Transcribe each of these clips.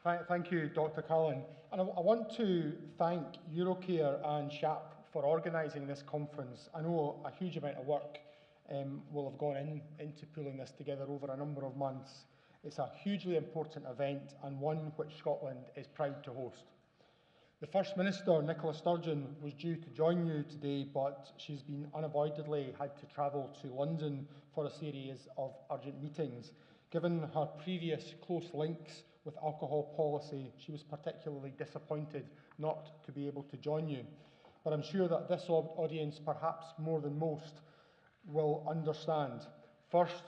Thank you, Dr. Cullen. And I want to thank Eurocare and SHAP for organising this conference. I know a huge amount of work will have gone into pulling this together over a number of months. It's a hugely important event and one which Scotland is proud to host. The First Minister, Nicola Sturgeon, was due to join you today, but she's been unavoidably had to travel to London for a series of urgent meetings. Given her previous close links with alcohol policy, she was particularly disappointed not to be able to join you. But I'm sure that this audience, perhaps more than most, will understand. First,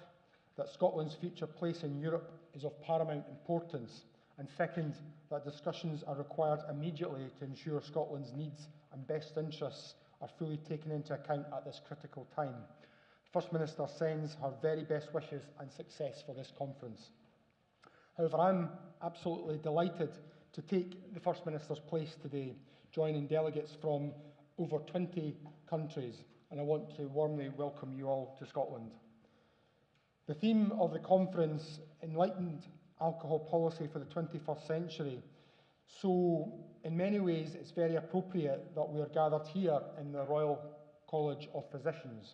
that Scotland's future place in Europe is of paramount importance. And second, that discussions are required immediately to ensure Scotland's needs and best interests are fully taken into account at this critical time. The First Minister sends her very best wishes and success for this conference. However, I'm absolutely delighted to take the First Minister's place today, joining delegates from over 20 countries, and I want to warmly welcome you all to Scotland. The theme of the conference, Enlightened Alcohol Policy for the 21st Century. So, in many ways, it's very appropriate that we are gathered here in the Royal College of Physicians.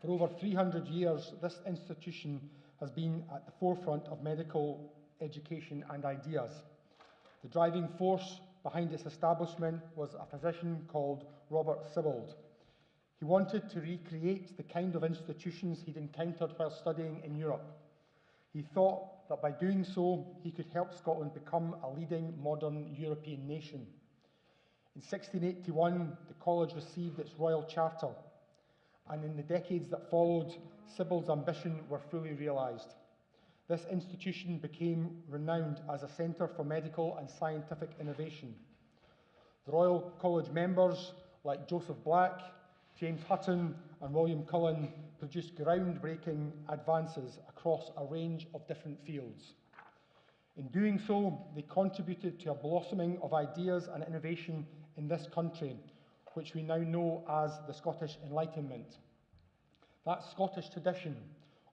For over 300 years, this institution has been at the forefront of medical education and ideas. The driving force behind its establishment was a physician called Robert Sibbald. He wanted to recreate the kind of institutions he'd encountered while studying in Europe. He thought that by doing so, he could help Scotland become a leading modern European nation. In 1681, the college received its royal charter, and in the decades that followed, Sibbald's ambition were fully realised. This institution became renowned as a centre for medical and scientific innovation. The Royal College members, like Joseph Black, James Hutton and William Cullen, produced groundbreaking advances across a range of different fields. In doing so, they contributed to a blossoming of ideas and innovation in this country, which we now know as the Scottish Enlightenment. That Scottish tradition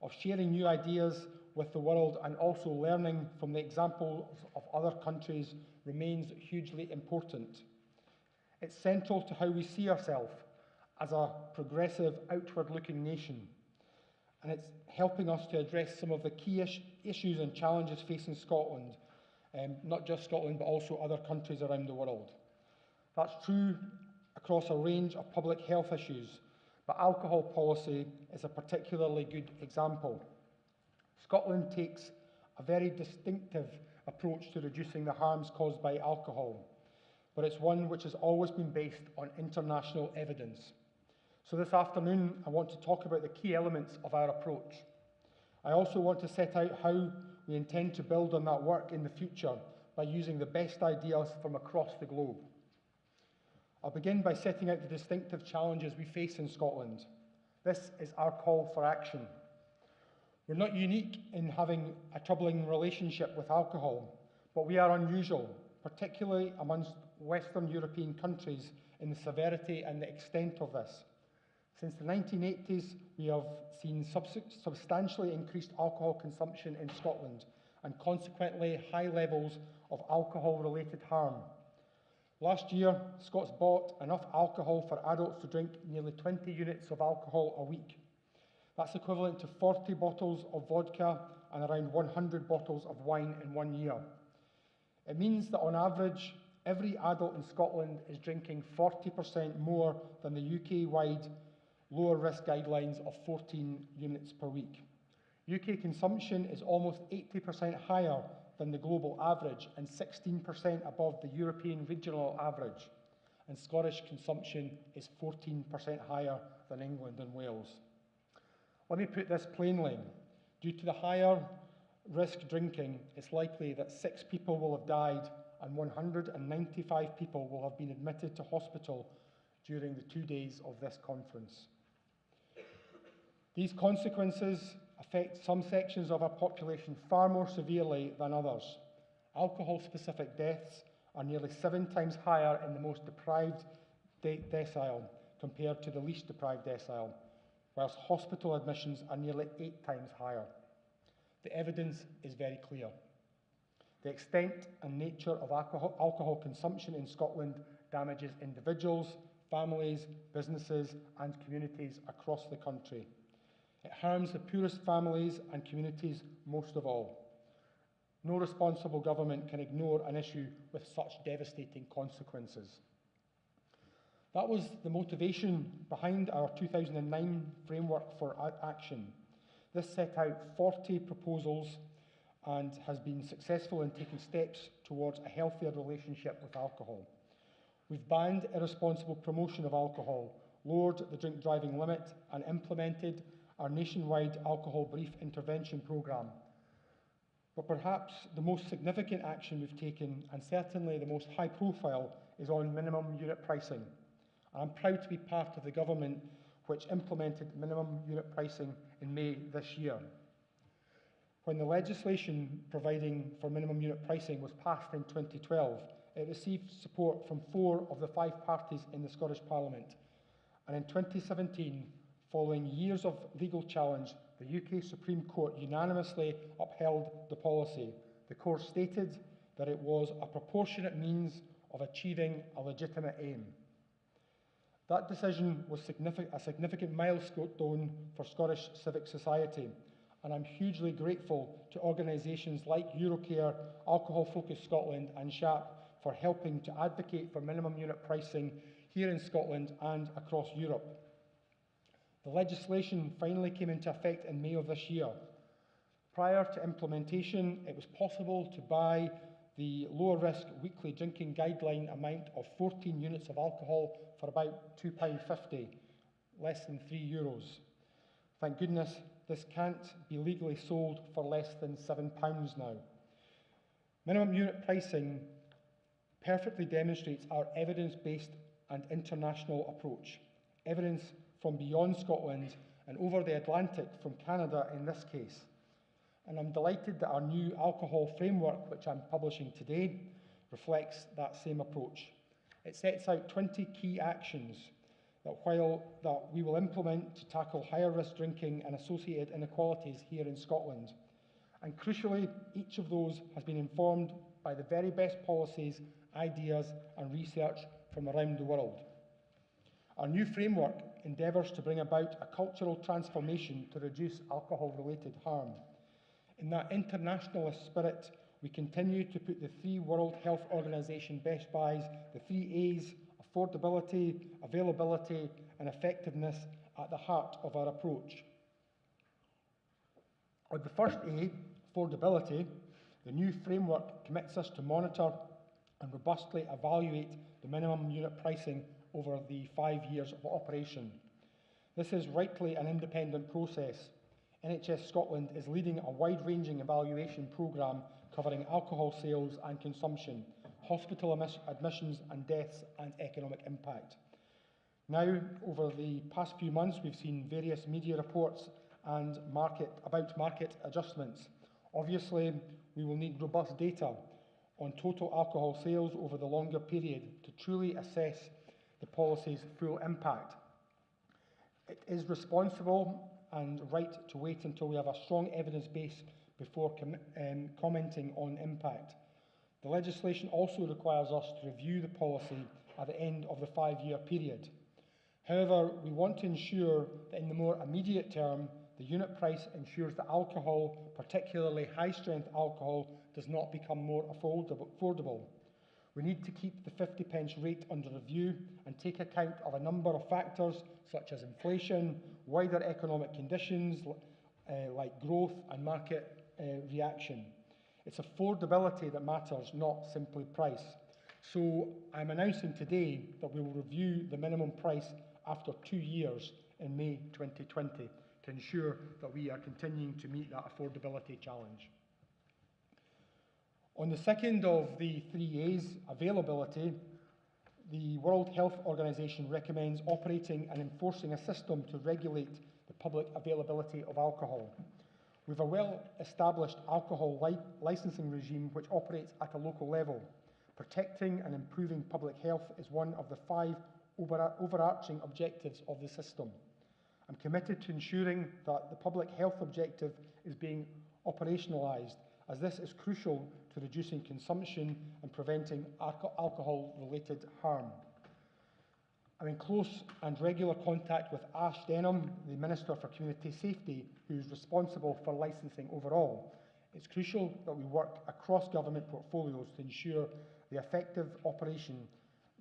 of sharing new ideas with the world and also learning from the examples of other countries remains hugely important. It's central to how we see ourselves as a progressive, outward-looking nation, and it's helping us to address some of the key issues and challenges facing Scotland, not just Scotland, but also other countries around the world. That's true across a range of public health issues, but alcohol policy is a particularly good example. Scotland takes a very distinctive approach to reducing the harms caused by alcohol, but it's one which has always been based on international evidence. So this afternoon, I want to talk about the key elements of our approach. I also want to set out how we intend to build on that work in the future by using the best ideas from across the globe. I'll begin by setting out the distinctive challenges we face in Scotland. This is our call for action. We're not unique in having a troubling relationship with alcohol, but we are unusual, particularly amongst Western European countries, in the severity and the extent of this. Since the 1980s, we have seen substantially increased alcohol consumption in Scotland and consequently high levels of alcohol-related harm. Last year, Scots bought enough alcohol for adults to drink nearly 20 units of alcohol a week. That's equivalent to 40 bottles of vodka and around 100 bottles of wine in 1 year. It means that on average, every adult in Scotland is drinking 40% more than the UK-wide lower risk guidelines of 14 units per week. UK consumption is almost 80% higher than the global average and 16% above the European regional average. And Scottish consumption is 14% higher than England and Wales. Let me put this plainly. Due to the higher risk drinking, it's likely that 6 people will have died and 195 people will have been admitted to hospital during the 2 days of this conference. These consequences affect some sections of our population far more severely than others. Alcohol-specific deaths are nearly 7 times higher in the most deprived decile compared to the least deprived decile, whilst hospital admissions are nearly 8 times higher. The evidence is very clear. The extent and nature of alcohol consumption in Scotland damages individuals, families, businesses and communities across the country. It harms the poorest families and communities most of all. No responsible government can ignore an issue with such devastating consequences. That was the motivation behind our 2009 Framework for Action. This set out 40 proposals and has been successful in taking steps towards a healthier relationship with alcohol. We've banned irresponsible promotion of alcohol, lowered the drink driving limit and implemented our nationwide alcohol brief intervention programme. But perhaps the most significant action we've taken, and certainly the most high profile, is on minimum unit pricing. I'm proud to be part of the government which implemented minimum unit pricing in May this year. When the legislation providing for minimum unit pricing was passed in 2012, it received support from 4 of the 5 parties in the Scottish Parliament. And in 2017, following years of legal challenge, the UK Supreme Court unanimously upheld the policy. The court stated that it was a proportionate means of achieving a legitimate aim. That decision was a significant milestone for Scottish civic society, and I'm hugely grateful to organisations like Eurocare, Alcohol Focus Scotland and SHAP for helping to advocate for minimum unit pricing here in Scotland and across Europe. The legislation finally came into effect in May of this year. Prior to implementation, it was possible to buy the lower risk weekly drinking guideline amount of 14 units of alcohol for about £2.50, less than €3. Thank goodness this can't be legally sold for less than £7 now. Minimum unit pricing perfectly demonstrates our evidence-based and international approach. Evidence from beyond Scotland and over the Atlantic from Canada in this case. And I'm delighted that our new alcohol framework, which I'm publishing today, reflects that same approach. It sets out 20 key actions that we will implement to tackle higher risk drinking and associated inequalities here in Scotland. And crucially, each of those has been informed by the very best policies, ideas and research from around the world. Our new framework endeavours to bring about a cultural transformation to reduce alcohol-related harm. In that internationalist spirit, we continue to put the 3 World Health Organization best buys, the 3 A's, affordability, availability and effectiveness, at the heart of our approach. On the first A, affordability, the new framework commits us to monitor and robustly evaluate the minimum unit pricing over the 5 years of operation. This is rightly an independent process. NHS Scotland is leading a wide-ranging evaluation programme covering alcohol sales and consumption, hospital admissions and deaths and economic impact. Now, over the past few months, we've seen various media reports and about market adjustments. Obviously, we will need robust data on total alcohol sales over the longer period to truly assess the policy's full impact. It is responsible and right to wait until we have a strong evidence base before commenting on impact. The legislation also requires us to review the policy at the end of the 5-year period. However, we want to ensure that in the more immediate term, the unit price ensures that alcohol, particularly high-strength alcohol, does not become more affordable. We need to keep the 50p rate under review and take account of a number of factors such as inflation, wider economic conditions like growth and market reaction. It's affordability that matters, not simply price. So I'm announcing today that we will review the minimum price after 2 years in May 2020 to ensure that we are continuing to meet that affordability challenge. On the second of the 3 A's, availability, the World Health Organization recommends operating and enforcing a system to regulate the public availability of alcohol. We have a well-established alcohol licensing regime which operates at a local level. Protecting and improving public health is one of the 5 overarching objectives of the system. I'm committed to ensuring that the public health objective is being operationalised as this is crucial to reducing consumption and preventing alcohol-related harm. I'm in close and regular contact with Ash Denham, the Minister for Community Safety, who is responsible for licensing overall. It's crucial that we work across government portfolios to ensure the effective operation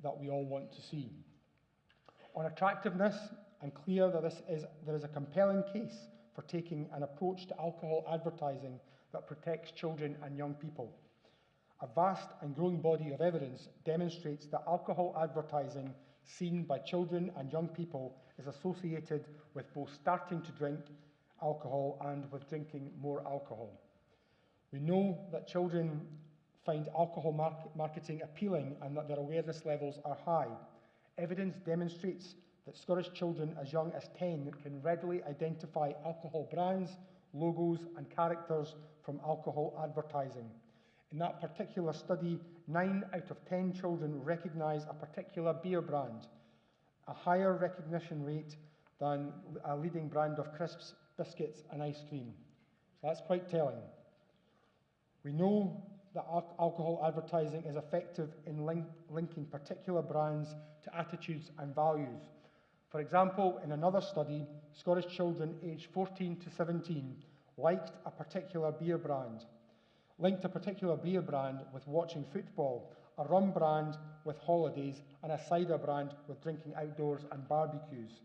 that we all want to see. On attractiveness, I'm clear that there is a compelling case for taking an approach to alcohol advertising that protects children and young people. A vast and growing body of evidence demonstrates that alcohol advertising seen by children and young people is associated with both starting to drink alcohol and with drinking more alcohol. We know that children find alcohol marketing appealing and that their awareness levels are high. Evidence demonstrates that Scottish children as young as 10 can readily identify alcohol brands, logos and characters from alcohol advertising. In that particular study, 9 out of 10 children recognise a particular beer brand, a higher recognition rate than a leading brand of crisps, biscuits and ice cream. So that's quite telling. We know that alcohol advertising is effective in linking particular brands to attitudes and values. For example, in another study, Scottish children aged 14 to 17 linked a particular beer brand with watching football, a rum brand with holidays, and a cider brand with drinking outdoors and barbecues.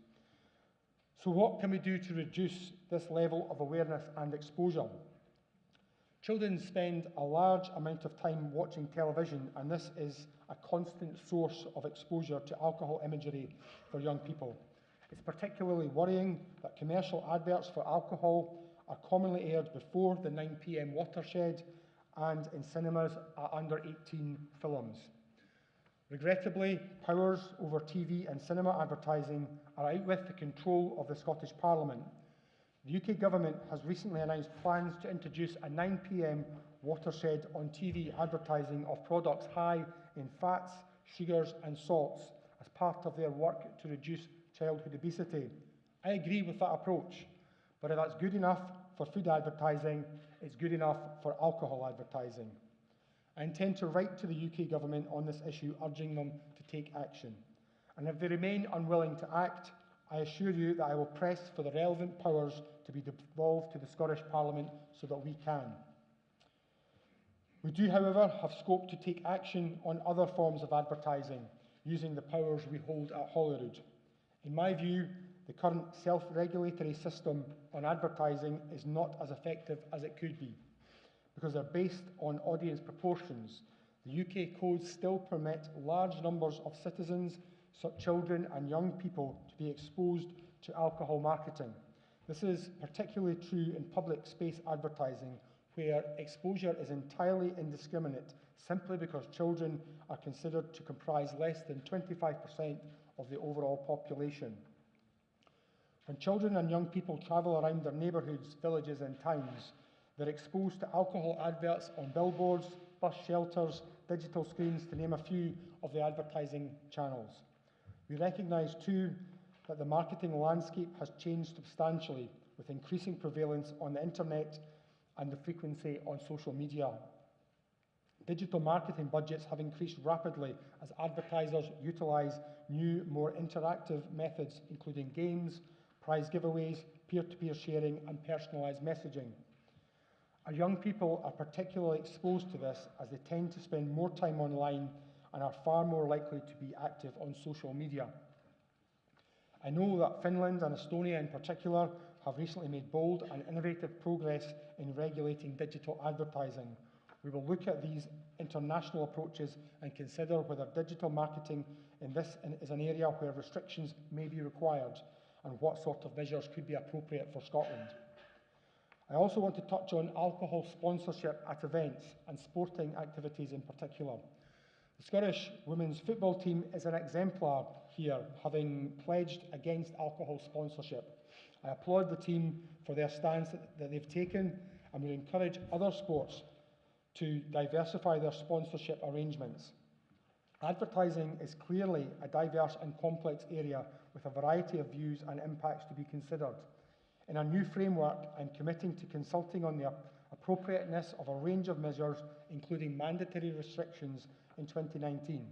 So what can we do to reduce this level of awareness and exposure? Children spend a large amount of time watching television, and this is a constant source of exposure to alcohol imagery for young people. It's particularly worrying that commercial adverts for alcohol are commonly aired before the 9 p.m. watershed and in cinemas at under 18 films. Regrettably, powers over TV and cinema advertising are out with the control of the Scottish Parliament. The UK Government has recently announced plans to introduce a 9 p.m. watershed on TV advertising of products high in fats, sugars and salts as part of their work to reduce childhood obesity. I agree with that approach, but if that's good enough for food advertising, it's good enough for alcohol advertising. I intend to write to the UK Government on this issue, urging them to take action. And if they remain unwilling to act, I assure you that I will press for the relevant powers to be devolved to the Scottish Parliament so that we can. We do, however, have scope to take action on other forms of advertising, using the powers we hold at Holyrood. In my view, the current self-regulatory system on advertising is not as effective as it could be, because they're based on audience proportions. The UK codes still permit large numbers of citizens, children and young people to be exposed to alcohol marketing. This is particularly true in public space advertising, where exposure is entirely indiscriminate simply because children are considered to comprise less than 25% of the overall population. When children and young people travel around their neighbourhoods, villages and towns, they're exposed to alcohol adverts on billboards, bus shelters, digital screens, to name a few of the advertising channels. We recognise too that the marketing landscape has changed substantially, with increasing prevalence on the internet and the frequency on social media. Digital marketing budgets have increased rapidly as advertisers utilise new, more interactive methods, including games, prize giveaways, peer-to-peer sharing and personalised messaging. Our young people are particularly exposed to this, as they tend to spend more time online and are far more likely to be active on social media. I know that Finland and Estonia in particular have recently made bold and innovative progress in regulating digital advertising. We will look at these international approaches and consider whether digital marketing is an area where restrictions may be required and what sort of measures could be appropriate for Scotland. I also want to touch on alcohol sponsorship at events and sporting activities in particular. The Scottish women's football team is an exemplar here, having pledged against alcohol sponsorship. I applaud the team for their stance that they've taken, and will encourage other sports to diversify their sponsorship arrangements. Advertising is clearly a diverse and complex area with a variety of views and impacts to be considered. In a new framework, I'm committing to consulting on the appropriateness of a range of measures, including mandatory restrictions in 2019.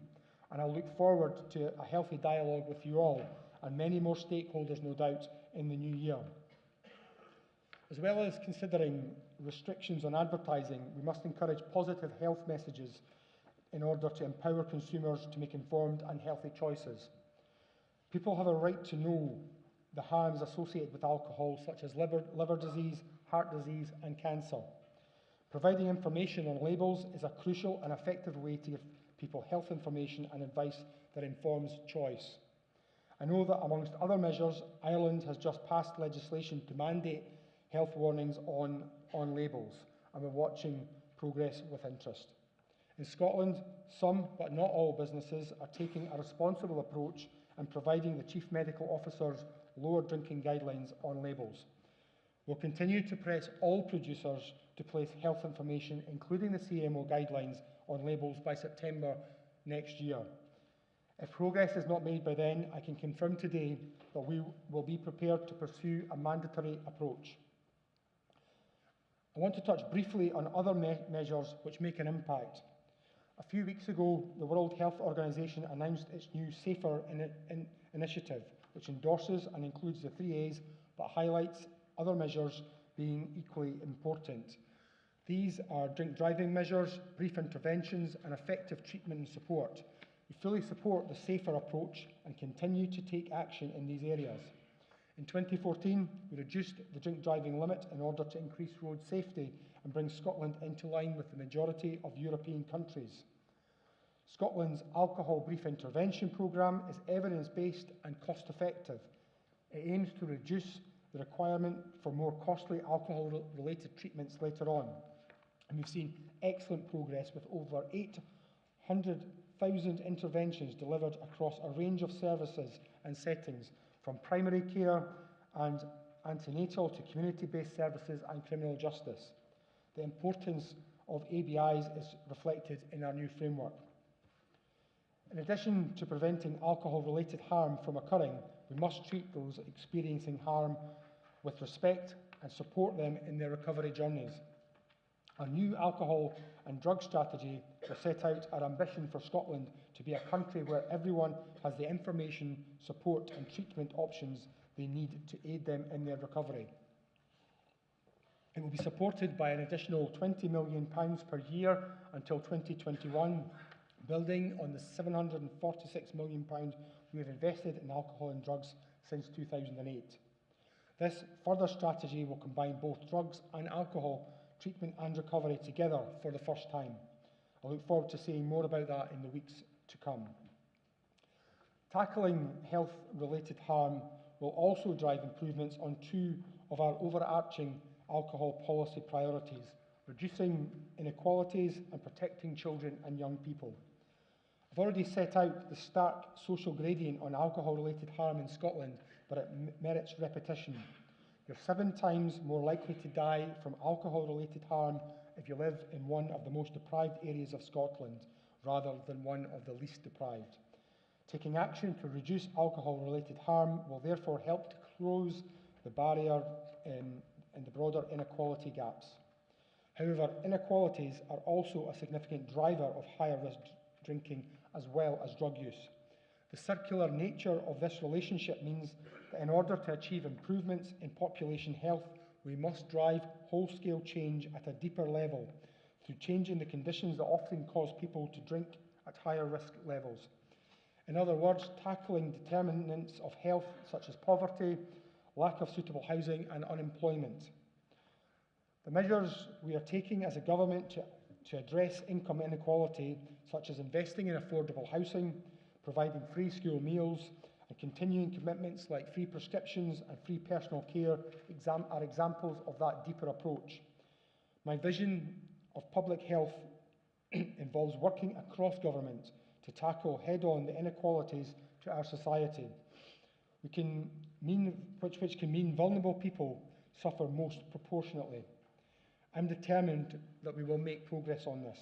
And I look forward to a healthy dialogue with you all and many more stakeholders, no doubt, in the new year. As well as considering restrictions on advertising, we must encourage positive health messages in order to empower consumers to make informed and healthy choices. People have a right to know the harms associated with alcohol, such as liver disease, heart disease, and cancer. Providing information on labels is a crucial and effective way to give people health information and advice that informs choice. I know that amongst other measures, Ireland has just passed legislation to mandate health warnings on labels, and we're watching progress with interest. In Scotland, some, but not all businesses, are taking a responsible approach and providing the Chief Medical Officer's lower drinking guidelines on labels. We'll continue to press all producers to place health information, including the CMO guidelines, on labels by September next year. If progress is not made by then, I can confirm today that we will be prepared to pursue a mandatory approach. I want to touch briefly on other measures which make an impact. A few weeks ago, the World Health Organization announced its new Safer initiative, which endorses and includes the 3 A's, but highlights other measures being equally important. These are drink driving measures, brief interventions, and effective treatment and support. We fully support the safer approach and continue to take action in these areas. In 2014, we reduced the drink driving limit in order to increase road safety and bring Scotland into line with the majority of European countries. Scotland's Alcohol Brief Intervention Programme is evidence-based and cost-effective. It aims to reduce the requirement for more costly alcohol-related treatments later on. And we've seen excellent progress with over 800,000 interventions delivered across a range of services and settings, from primary care and antenatal to community-based services and criminal justice. The importance of ABIs is reflected in our new framework. In addition to preventing alcohol-related harm from occurring, we must treat those experiencing harm with respect and support them in their recovery journeys. Our new alcohol and drug strategy will set out our ambition for Scotland to be a country where everyone has the information, support and treatment options they need to aid them in their recovery. It will be supported by an additional £20 million per year until 2021, building on the £746 million we have invested in alcohol and drugs since 2008. This further strategy will combine both drugs and alcohol treatment and recovery together for the first time. I look forward to seeing more about that in the weeks to come. Tackling health-related harm will also drive improvements on 2 of our overarching alcohol policy priorities: reducing inequalities and protecting children and young people. I've already set out the stark social gradient on alcohol-related harm in Scotland, but it merits repetition. You're 7 times more likely to die from alcohol-related harm if you live in one of the most deprived areas of Scotland, rather than one of the least deprived. Taking action to reduce alcohol-related harm will therefore help to close the barrier in the broader inequality gaps. However, inequalities are also a significant driver of higher risk drinking as well as drug use. The circular nature of this relationship means that in order to achieve improvements in population health, we must drive whole-scale change at a deeper level through changing the conditions that often cause people to drink at higher risk levels. In other words, tackling determinants of health such as poverty, lack of suitable housing and unemployment. The measures we are taking as a government to address income inequality, such as investing in affordable housing, providing free school meals, and continuing commitments like free prescriptions and free personal care are examples of that deeper approach. My vision of public health involves working across government to tackle head-on the inequalities to our society, which can mean vulnerable people suffer most proportionately. I'm determined that we will make progress on this.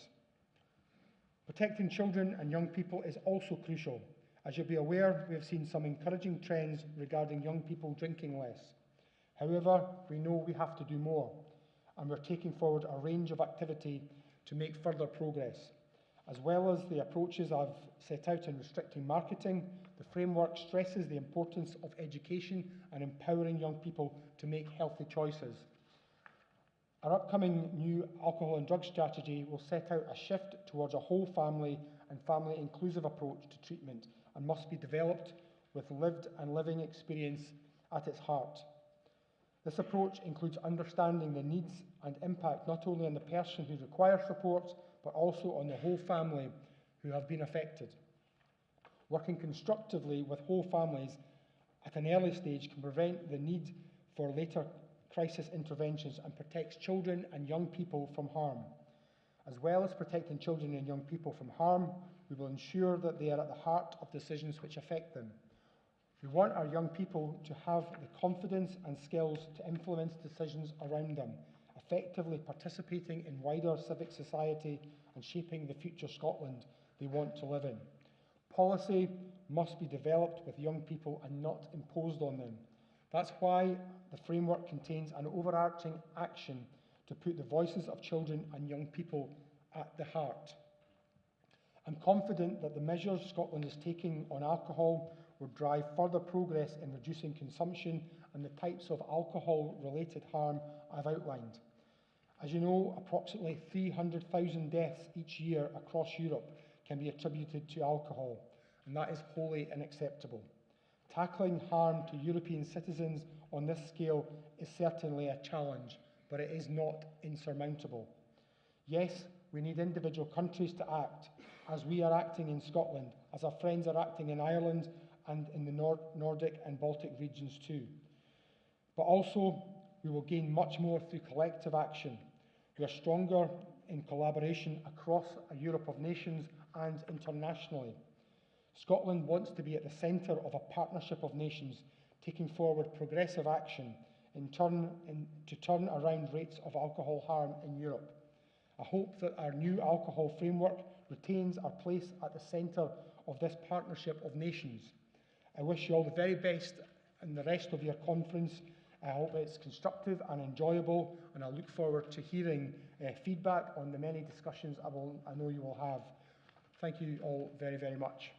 Protecting children and young people is also crucial. As you'll be aware, we have seen some encouraging trends regarding young people drinking less. However, we know we have to do more. and we're taking forward a range of activity to make further progress. As well as the approaches I've set out in restricting marketing, the framework stresses the importance of education and empowering young people to make healthy choices. Our upcoming new alcohol and drug strategy will set out a shift towards a whole family and family inclusive approach to treatment and must be developed with lived and living experience at its heart. This approach includes understanding the needs and impact not only on the person who requires support, but also on the whole family who have been affected. Working constructively with whole families at an early stage can prevent the need for later crisis interventions and protects children and young people from harm. As well as protecting children and young people from harm, we will ensure that they are at the heart of decisions which affect them. We want our young people to have the confidence and skills to influence decisions around them, effectively participating in wider civic society and shaping the future Scotland they want to live in. Policy must be developed with young people and not imposed on them. That's why the framework contains an overarching action to put the voices of children and young people at the heart. I'm confident that the measures Scotland is taking on alcohol will drive further progress in reducing consumption and the types of alcohol-related harm I've outlined. As you know, approximately 300,000 deaths each year across Europe can be attributed to alcohol, and that is wholly unacceptable. Tackling harm to European citizens on this scale is certainly a challenge, but it is not insurmountable. Yes, we need individual countries to act, as we are acting in Scotland, as our friends are acting in Ireland and in the Nordic and Baltic regions too. But also, we will gain much more through collective action. We are stronger in collaboration across a Europe of nations and internationally. Scotland wants to be at the centre of a partnership of nations, taking forward progressive action to turn around rates of alcohol harm in Europe. I hope that our new alcohol framework retains our place at the centre of this partnership of nations. I wish you all the very best in the rest of your conference. I hope it's constructive and enjoyable, and I look forward to hearing feedback on the many discussions I know you will have. Thank you all very, very much.